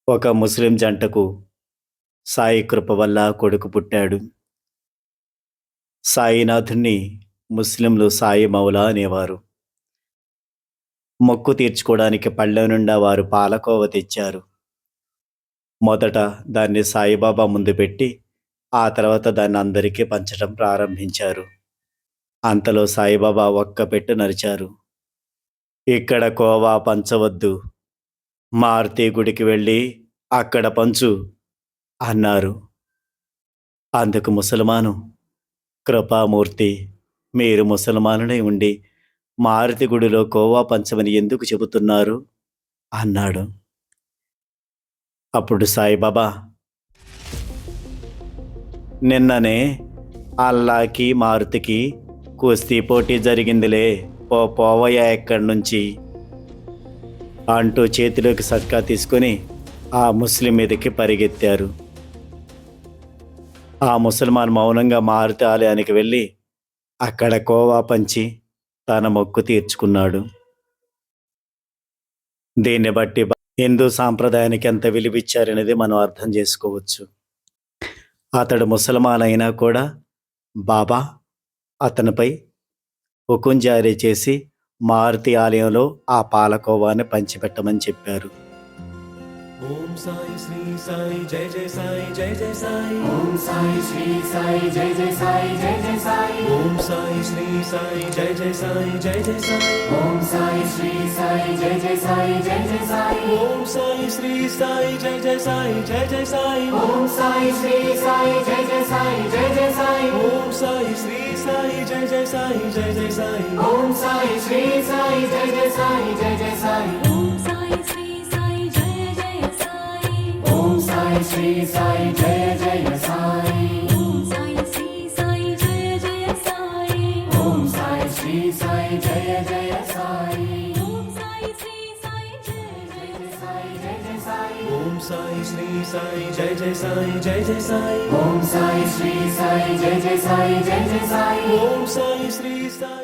ఒక ముస్లిం జంటకు సాయి కృప వల్ల కొడుకు పుట్టాడు. సాయినాథుణ్ణి ముస్లింలు సాయి మౌలా అనేవారు. మొక్కు తీర్చుకోవడానికి పళ్ళెం నిండా వారు పాలకోవ తెచ్చారు. మొదట దాన్ని సాయిబాబా ముందు పెట్టి, ఆ తర్వాత దాన్ని అందరికీ పంచడం ప్రారంభించారు. అంతలో సాయిబాబా ఒక్క పెట్టు నరిచారు. ఇక్కడ కోవా పంచవద్దు, మారుతి గుడికి వెళ్ళి అక్కడ పంచు అన్నారు. అందుకు ముసల్మాను, కృపామూర్తి, మీరు ముసల్మానులై ఉండి మారుతి గుడిలో కోవా పంచమని ఎందుకు చెబుతున్నారు అన్నాడు. అప్పుడు సాయిబాబా, నిన్ననే అల్లాకి మారుతికి కుస్తీ పోటీ జరిగిందిలే, పోవయ్యా ఎక్కడి నుంచి అంటూ చేతిలోకి సట్కా తీసుకొని ఆ ముస్లిం మీదకి పరిగెత్తారు. ఆ ముసల్మాన్ మౌనంగా మారుతి ఆలయానికి వెళ్ళి అక్కడ కోవా పంచి తన మొక్కు తీర్చుకున్నాడు. దీన్ని బట్టి హిందూ సాంప్రదాయానికి ఎంత విలువిచ్చారనేది మనం అర్థం చేసుకోవచ్చు. అతడు ముసల్మాన్ అయినా కూడా బాబా అతనిపై హుకుం జారీ చేసి మారుతి ఆలయంలో ఆ పాలకోవాని పంచిపెట్టమని చెప్పారు. ఓం సాయి శ్రీ సాయి జయ జయ సాయి జయ జయ సాయి. ఓం సాయి శ్రీ సాయి జయ జయ సాయి జయ జయ సాయి. ఓం సాయి శ్రీ సాయి జయ జయ సాయి జయ జయ సాయి. ఓం సాయి శ్రీ సాయి జయ జయ సాయి జయ జయ సాయి. ఓం సాయి శ్రీ సాయి జయ జయ సాయి జయ జయ సాయి. ఓం సాయి శ్రీ సాయి జయ జయ సాయి జయ జయ సాయి. ఓం సాయి శ్రీ సాయి జయ జయ సాయి జయ జయ సాయి. ఓం సాయి శ్రీ సాయి జయ జయ సాయి జయ జయ సాయి. ఓం సాయి శ్రీ సాయి జయ జయ సాయి. ఓం సాయి శ్రీ సాయి జయ జయ సాయి. ఓం సాయి శ్రీ సాయి జయ జయ సాయి. ఓం సాయి శ్రీ సాయి జయ జయ సాయి. ఓం సాయి శ్రీ సాయి జయ జయ సాయి జయ జయ సాయి. ఓం సాయి శ్రీ సాయి జయ జయ సాయి జయ జయ సాయి. ఓం సాయి శ్రీ సాయి జయ జయ సాయి జయ జయ సాయి. ఓం సాయి శ్రీ సాయి